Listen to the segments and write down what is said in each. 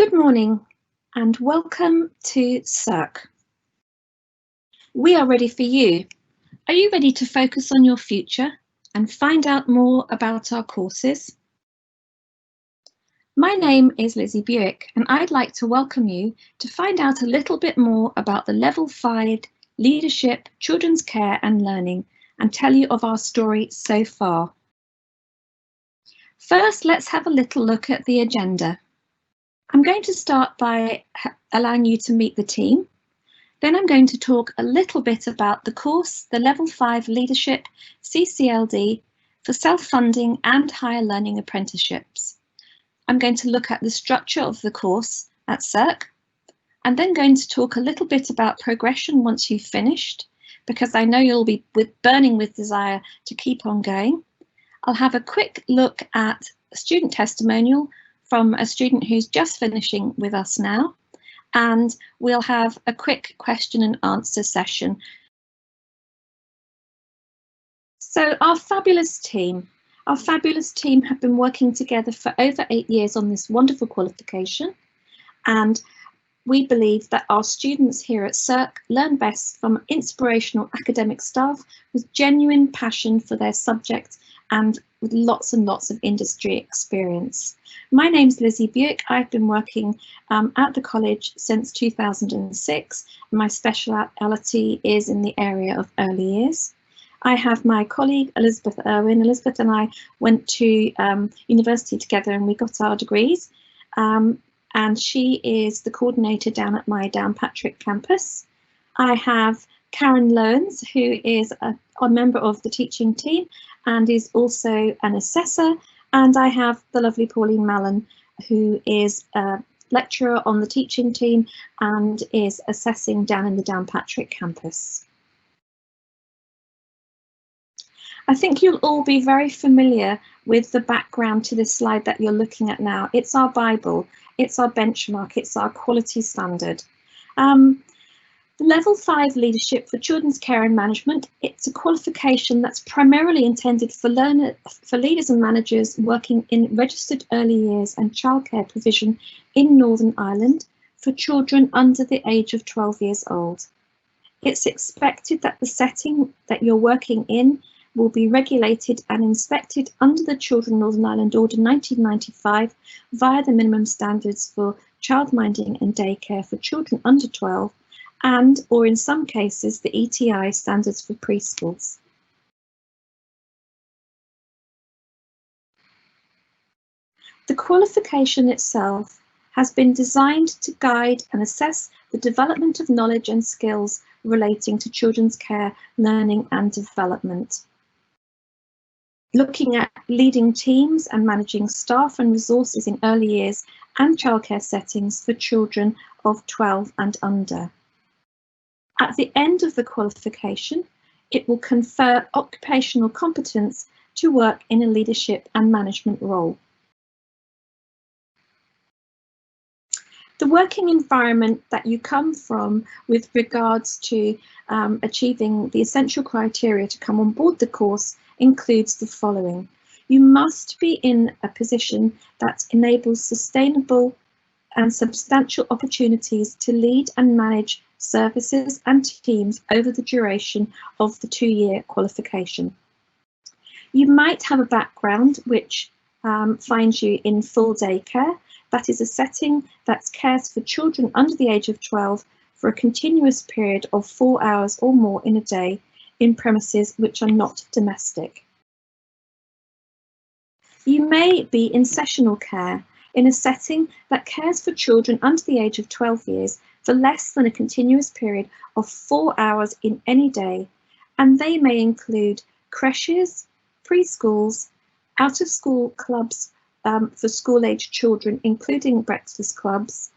Good morning and welcome to SERC. We are ready for you. Are you ready to focus on your future and find out more about our courses? My name is Lizzie Buick and I'd like to welcome you to find out a little bit more about the Level 5 Leadership, Children's Care and Learning and tell you of our story so far. First, let's have a little look at the agenda. I'm going to start by allowing you to meet the team. Then I'm going to talk a little bit about the course, the Level 5 Leadership CCLD for self-funding and higher learning apprenticeships. I'm going to look at the structure of the course at SERC. I'm then going to talk a little bit about progression once you've finished, because I know you'll be burning with desire to keep on going. I'll have a quick look at a student testimonial from a student who's just finishing with us now, and we'll have a quick question and answer session. So our fabulous team have been working together for over 8 years on this wonderful qualification, and we believe that our students here at SERC learn best from inspirational academic staff with genuine passion for their subject and with lots and lots of industry experience. My name's Lizzie Buick. I've been working at the college since 2006. My speciality is in the area of early years. I have my colleague Elizabeth Irwin. Elizabeth and I went to university together and we got our degrees. And she is the coordinator down at my Downpatrick campus. I have Karen Lowens, who is a member of the teaching team and is also an assessor. And I have the lovely Pauline Mallon, who is a lecturer on the teaching team and is assessing down in the Downpatrick campus. I think you'll all be very familiar with the background to this slide that you're looking at now. It's our Bible, it's our benchmark, it's our quality standard. Level 5 Leadership for Children's Care and Management, it's a qualification that's primarily intended for leaders and managers working in registered early years and childcare provision in Northern Ireland for children under the age of 12 years old. It's expected that the setting that you're working in will be regulated and inspected under the Children Northern Ireland Order 1995 via the minimum standards for childminding and daycare for children under 12 and, or in some cases, the ETI standards for preschools. The qualification itself has been designed to guide and assess the development of knowledge and skills relating to children's care, learning and development. Looking at leading teams and managing staff and resources in early years and childcare settings for children of 12 and under. At the end of the qualification, it will confer occupational competence to work in a leadership and management role. The working environment that you come from with regards to achieving the essential criteria to come on board the course includes the following. You must be in a position that enables sustainable and substantial opportunities to lead and manage services and teams over the duration of the 2-year qualification. You might have a background which finds you in full day care. That is a setting that cares for children under the age of 12 for a continuous period of 4 hours or more in a day in premises which are not domestic. You may be in sessional care in a setting that cares for children under the age of 12 years for less than a continuous period of 4 hours in any day, and they may include creches, preschools, out-of-school clubs for school-age children, including breakfast clubs,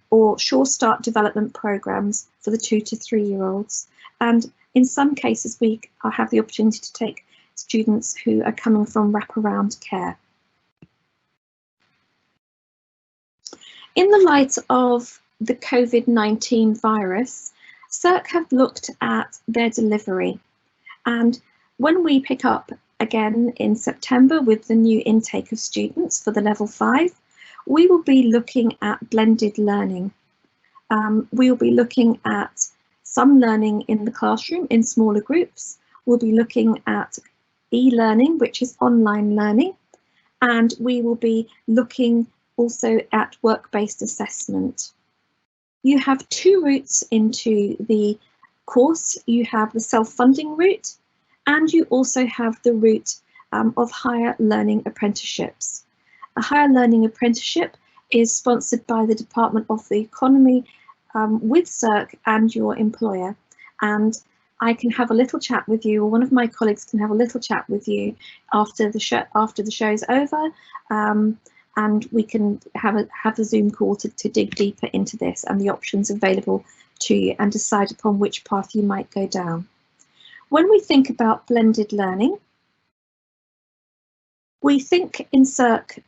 or Sure Start development programs for the 2 to 3-year-olds. And in some cases, we have the opportunity to take students who are coming from wraparound care. In the light of the COVID-19 virus, SERC have looked at their delivery, and when we pick up again in September with the new intake of students for the Level 5, We will be looking at blended learning. We will be looking at some learning in the classroom in smaller groups. We'll be looking at e-learning, which is online learning, and we will be looking also at work-based assessment. You have two routes into the course. You have the self-funding route, and you also have the route of higher learning apprenticeships. A higher learning apprenticeship is sponsored by the Department of the Economy with SERC and your employer, and I can have a little chat with you, or one of my colleagues can have a little chat with you after the show's over, and we can have a Zoom call to dig deeper into this and the options available to you and decide upon which path you might go down. When we think about blended learning, we think in SERC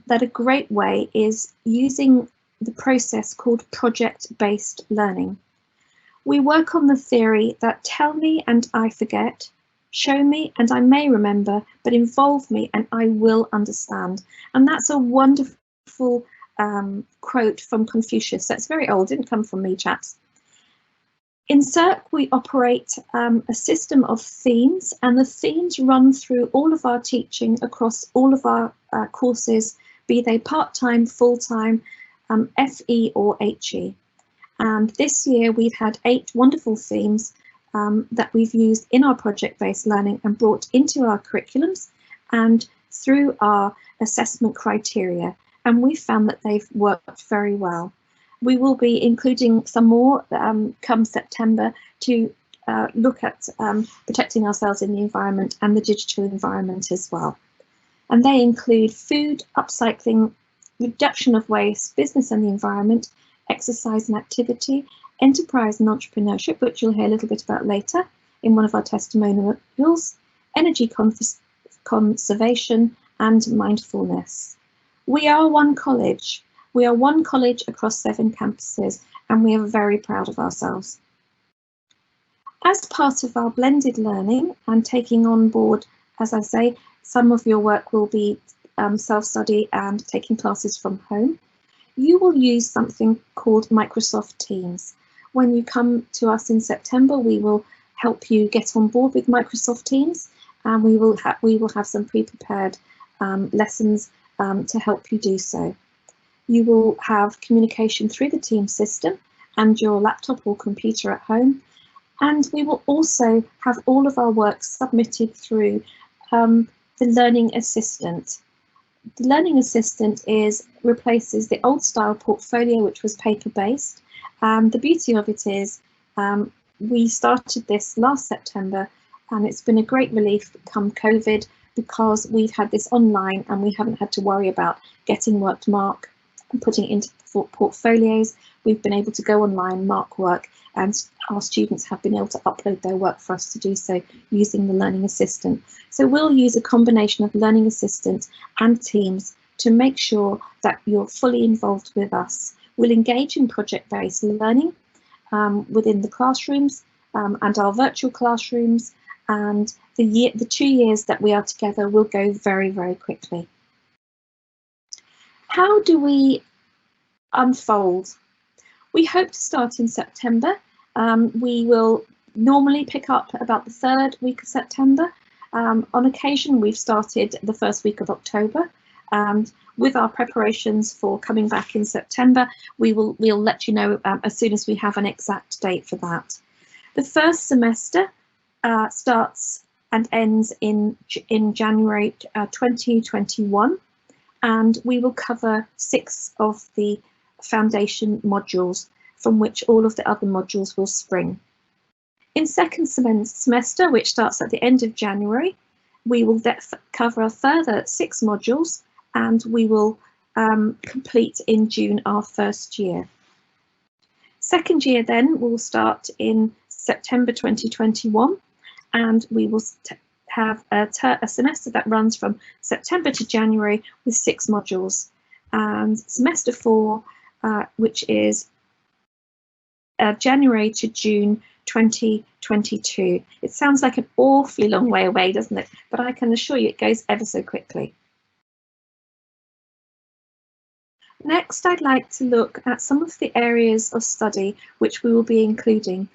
that a great way is using the process called project-based learning. We work on the theory that tell me and I forget, show me and I may remember, but involve me and I will understand. And that's a wonderful quote from Confucius. That's very old, didn't come from me, chaps. In SERC, we operate a system of themes, and the themes run through all of our teaching across all of our courses, be they part-time, full-time, FE or HE. And this year we've had 8 wonderful themes that we've used in our project-based learning and brought into our curriculums and through our assessment criteria. And we've found that they've worked very well. We will be including some more come September to look at protecting ourselves in the environment and the digital environment as well. And they include food, upcycling, reduction of waste, business and the environment, exercise and activity, enterprise and entrepreneurship, which you'll hear a little bit about later in one of our testimonials, energy conservation and mindfulness. We are one college. We are one college across 7 campuses, and we are very proud of ourselves. As part of our blended learning and taking on board, as I say, some of your work will be self-study and taking classes from home. You will use something called Microsoft Teams. When you come to us in September, we will help you get on board with Microsoft Teams, and we will have some pre-prepared lessons to help you do so. You will have communication through the Teams system and your laptop or computer at home, and we will also have all of our work submitted through the Learning Assistant. The Learning Assistant replaces the old style portfolio, which was paper-based. The beauty of it is we started this last September, and it's been a great relief come COVID, because we've had this online and we haven't had to worry about getting work to mark and putting it into portfolios. We've been able to go online, mark work, and our students have been able to upload their work for us to do so using the Learning Assistant. So we'll use a combination of Learning Assistant and Teams to make sure that you're fully involved with us. We'll engage in project-based learning within the classrooms and our virtual classrooms, and the 2 years that we are together will go very, very quickly. How do we unfold? We hope to start in September. We will normally pick up about the 3rd week of September. On occasion, we've started the 1st week of October. With our preparations for coming back in September, we'll let you know as soon as we have an exact date for that. The first semester starts and ends in January 2021, and we will cover 6 of the foundation modules, from which all of the other modules will spring. In second semester, which starts at the end of January, we will cover a further 6 modules, and we will complete in June our first year. Second year then will start in September 2021, and we will have a semester that runs from September to January with 6 modules. And semester 4, which is January to June 2022. It sounds like an awfully long way away, doesn't it? But I can assure you it goes ever so quickly. Next, I'd like to look at some of the areas of study which we will be including.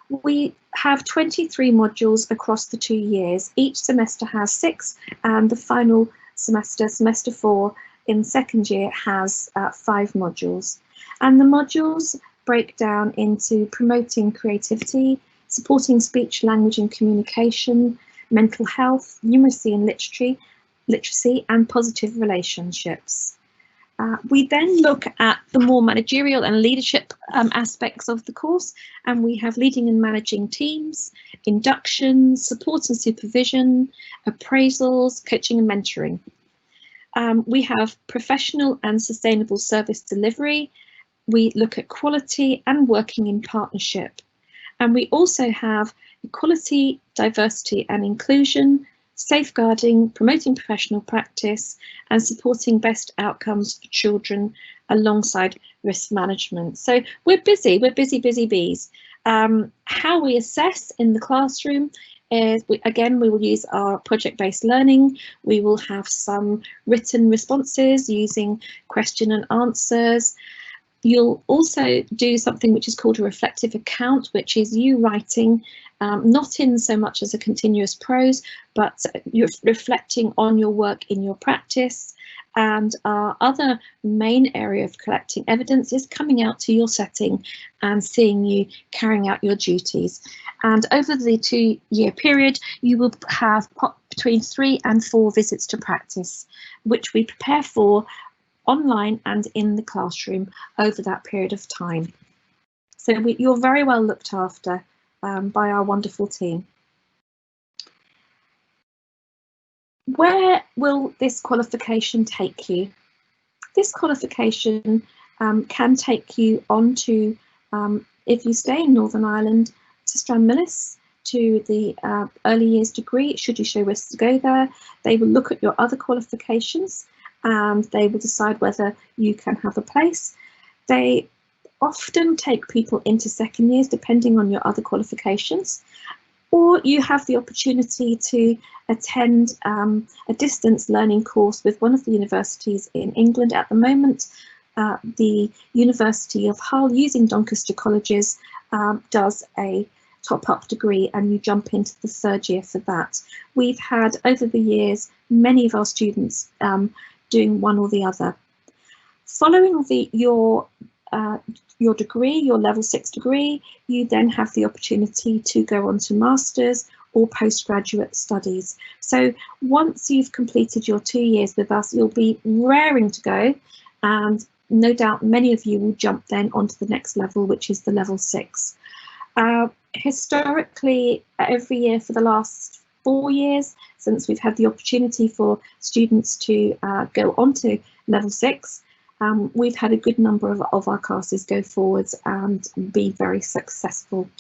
We have 23 modules across the 2 years. Each semester has 6, and the final semester, semester 4 in second year, has 5 modules. And the modules break down into promoting creativity, supporting speech, language and communication, mental health, numeracy and literacy, and positive relationships. We then look at the more managerial and leadership aspects of the course, and we have leading and managing teams, inductions, support and supervision, appraisals, coaching and mentoring. We have professional and sustainable service delivery. We look at quality and working in partnership. And we also have equality, diversity and inclusion, safeguarding, promoting professional practice, and supporting best outcomes for children alongside risk management. So we're busy bees. How we assess in the classroom is, we will use our project-based learning. We will have some written responses using question and answers. You'll also do something which is called a reflective account, which is you writing, not in so much as a continuous prose, but you're reflecting on your work in your practice. And our other main area of collecting evidence is coming out to your setting and seeing you carrying out your duties. And over the 2-year period, you will have between 3 and 4 visits to practice, which we prepare for online and in the classroom over that period of time. So you're very well looked after by our wonderful team. Where will this qualification take you? This qualification can take you on to, if you stay in Northern Ireland, to Stranmillis, to the early years degree, should you show wish to go there. They will look at your other qualifications and they will decide whether you can have a place. They often take people into second years depending on your other qualifications, or you have the opportunity to attend a distance learning course with one of the universities in England at the moment. The University of Hull, using Doncaster colleges, does a top-up degree and you jump into the 3rd year for that. We've had over the years many of our students doing one or the other. Following your degree, your level 6 degree, you then have the opportunity to go on to masters or postgraduate studies. So once you've completed your 2 years with us, you'll be raring to go, and no doubt many of you will jump then onto the next level, which is the level 6. Historically, every year for the last 4 years, since we've had the opportunity for students to go on to level 6, we've had a good number of our classes go forwards and be very successful.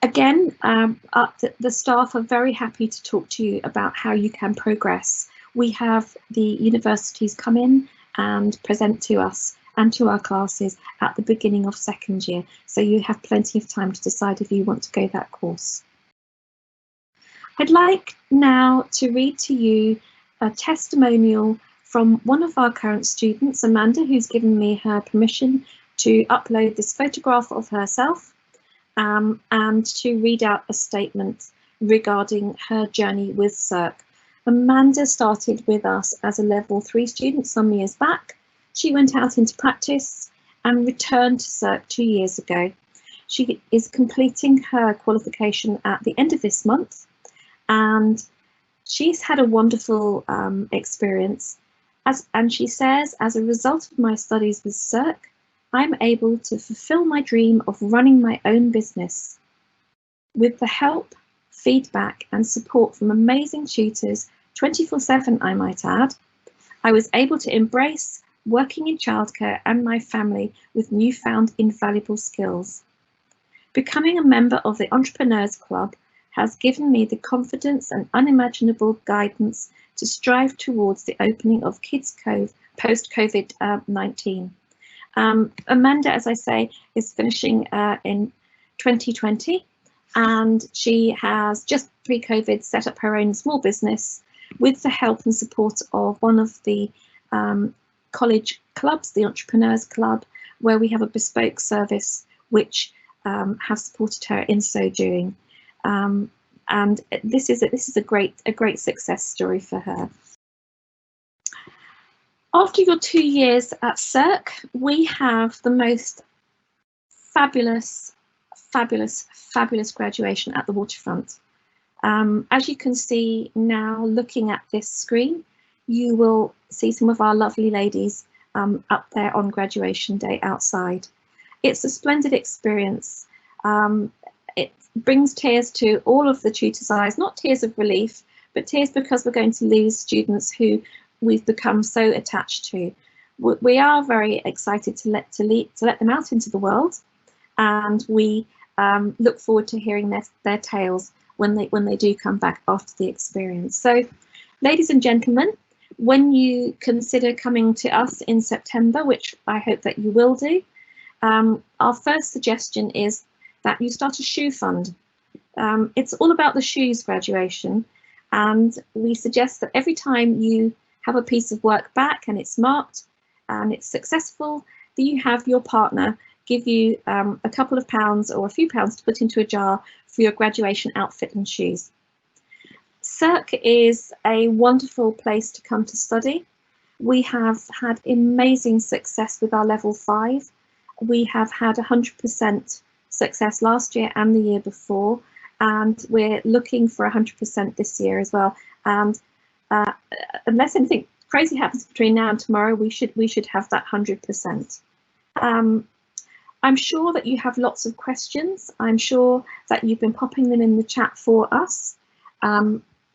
Again, the staff are very happy to talk to you about how you can progress. We have the universities come in and present to us and to our classes at the beginning of 2nd year, so you have plenty of time to decide if you want to go that course. I'd like now to read to you a testimonial from one of our current students, Amanda, who's given me her permission to upload this photograph of herself and to read out a statement regarding her journey with SERC. Amanda started with us as a level 3 student some years back. She went out into practice and returned to SERC 2 years ago. She is completing her qualification at the end of this month, and she's had a wonderful experience. And she says, as a result of my studies with SERC, I'm able to fulfill my dream of running my own business. With the help, feedback and support from amazing tutors, 24/7 I might add, I was able to embrace working in childcare and my family with newfound invaluable skills. Becoming a member of the Entrepreneurs Club has given me the confidence and unimaginable guidance to strive towards the opening of Kids Cove post-COVID-19. Amanda, as I say, is finishing in 2020, and she has just pre-COVID set up her own small business with the help and support of one of the college clubs, the Entrepreneurs Club, where we have a bespoke service which have supported her in so doing. And this is a great success story for her. After your 2 years at SERC, we have the most fabulous graduation at the waterfront. As you can see now, looking at this screen, you will see some of our lovely ladies up there on graduation day outside. It's a splendid experience. It brings tears to all of the tutors' eyes, not tears of relief, but tears because we're going to lose students who we've become so attached to. We are very excited to let them out into the world, and we look forward to hearing their tales when they do come back after the experience. So, ladies and gentlemen, when you consider coming to us in September, which I hope that you will do, our first suggestion is that you start a shoe fund. It's all about the shoes graduation, and we suggest that every time you have a piece of work back and it's marked and it's successful, that you have your partner give you a couple of pounds or a few pounds to put into a jar for your graduation outfit and shoes. SERC is a wonderful place to come to study. We have had amazing success with our level 5. We have had 100% success last year and the year before, and we're looking for 100% this year as well. And unless anything crazy happens between now and tomorrow, we should have that 100%. I'm sure that you have lots of questions. I'm sure that you've been popping them in the chat for us.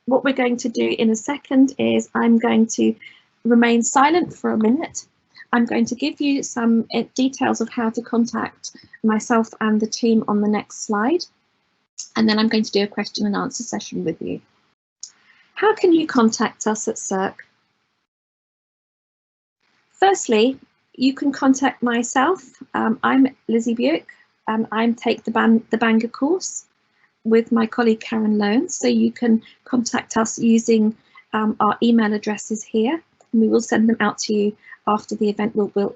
What we're going to do in a second is I'm going to remain silent for a minute. I'm going to give you some details of how to contact myself and the team on the next slide. And then I'm going to do a question and answer session with you. How can you contact us at SERC? Firstly, you can contact myself. I'm Lizzie Buick, and I take the Bangor course with my colleague Karen Loan. So you can contact us using our email addresses here, and we will send them out to you after the event. We'll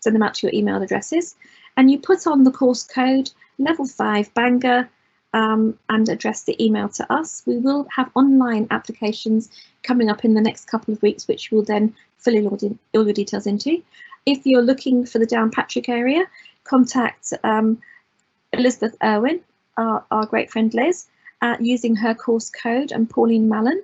send them out to your email addresses, and you put on the course code level 5 Bangor and address the email to us. We will have online applications coming up in the next couple of weeks, which we'll then fill in all your details into. If you're looking for the Downpatrick area, contact Elizabeth Irwin, our great friend Liz, using her course code, and Pauline Mallon.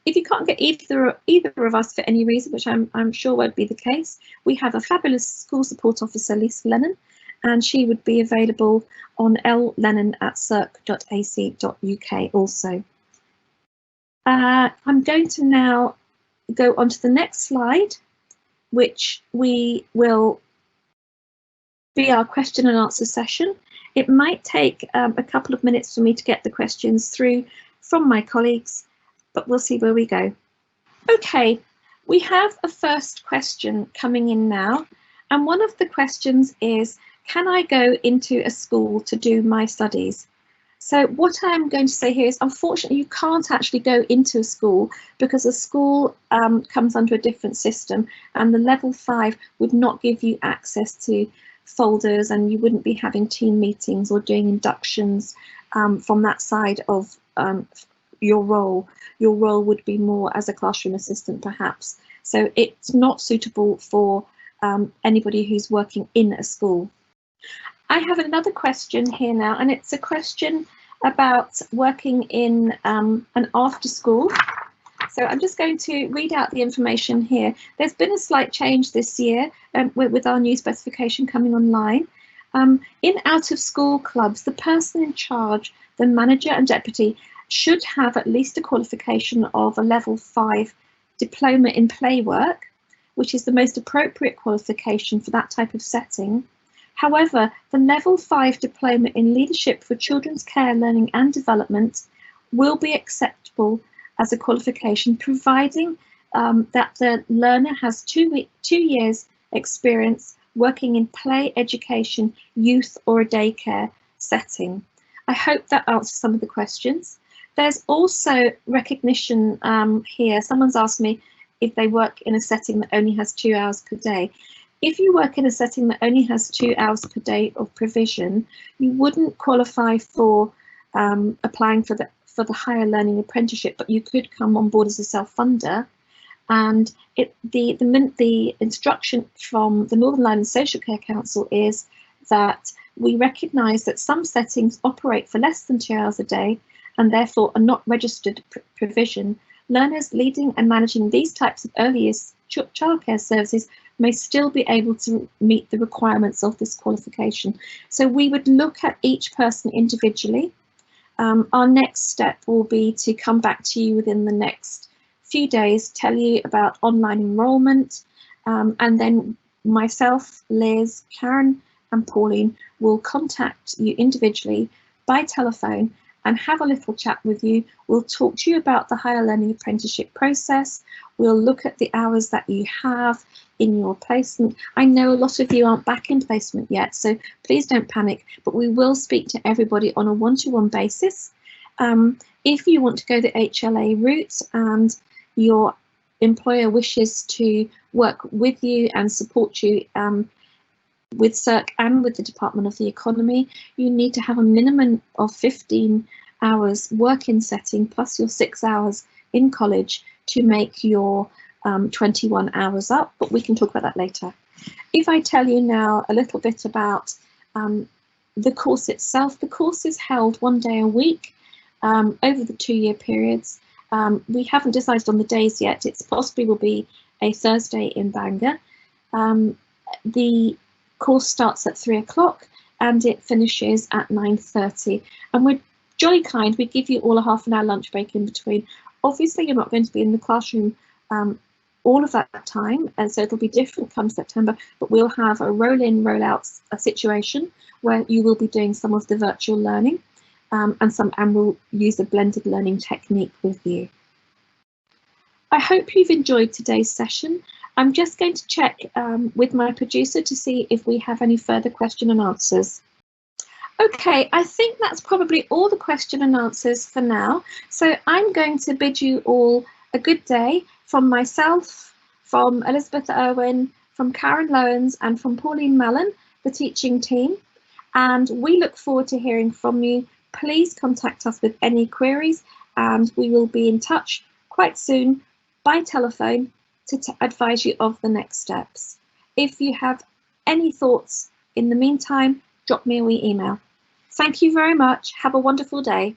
If you can't get either of us for any reason, which I'm sure won't be the case, we have a fabulous school support officer, Lisa Lennon, and she would be available on llennon@serc.ac.uk also. I'm going to now go on to the next slide, which we will be our question and answer session. It might take a couple of minutes for me to get the questions through from my colleagues, but we'll see where we go. Okay, we have a first question coming in now, and one of the questions is, can I go into a school to do my studies? So what I'm going to say here is, unfortunately, you can't actually go into a school because a school comes under a different system, and the level 5 would not give you access to folders, and you wouldn't be having team meetings or doing inductions from that side of your role. Your role would be more as a classroom assistant, perhaps. So it's not suitable for anybody who's working in a school. I have another question here now, and it's a question about working in an after school. So I'm just going to read out the information here. There's been a slight change this year with our new specification coming online. In out of school clubs, the person in charge, the manager and deputy, should have at least a qualification of a level 5 diploma in play work, which is the most appropriate qualification for that type of setting. However, the level 5 diploma in leadership for children's care, learning and development will be acceptable as a qualification, providing that the learner has 2 years experience working in play, education, youth or a daycare setting. I hope that answers some of the questions. There's also recognition here. Someone's asked me if they work in a setting that only has 2 hours per day. If you work in a setting that only has 2 hours per day of provision, you wouldn't qualify for applying for the higher learning apprenticeship, but you could come on board as a self-funder. And the instruction from the Northern Ireland Social Care Council is that we recognise that some settings operate for less than 2 hours a day and therefore are not registered provision. Learners leading and managing these types of early years childcare services may still be able to meet the requirements of this qualification. So we would look at each person individually. Our next step will be to come back to you within the next few days, tell you about online enrolment, and then myself, Liz, Karen and Pauline will contact you individually by telephone and have a little chat with you. We'll talk to you about the higher learning apprenticeship process. We'll look at the hours that you have in your placement. I know a lot of you aren't back in placement yet, so please don't panic, but we will speak to everybody on a one-to-one basis. If you want to go the HLA route and your employer wishes to work with you and support you with SERC and with the Department of the Economy, you need to have a minimum of 15 hours work-in setting plus your 6 hours in college to make your 21 hours up, but we can talk about that later. If I tell you now a little bit about the course itself, the course is held 1 day a week over the 2-year periods. We haven't decided on the days yet. It's possibly will be a Thursday in Bangor. The course starts at 3 o'clock and it finishes at 9:30. And we're jolly kind. We give you all a half-an-hour lunch break in between. Obviously, you're not going to be in the classroom all of that time, and so it'll be different come September, but we'll have a roll-in, roll-out situation where you will be doing some of the virtual learning and we'll use a blended learning technique with you. I hope you've enjoyed today's session. I'm just going to check with my producer to see if we have any further question and answers. Okay, I think that's probably all the question and answers for now. So I'm going to bid you all a good day from myself, from Elizabeth Irwin, from Karen Lowens and from Pauline Mellon, the teaching team. And we look forward to hearing from you. Please contact us with any queries and we will be in touch quite soon by telephone to advise you of the next steps. If you have any thoughts in the meantime, drop me a wee email. Thank you very much. Have a wonderful day.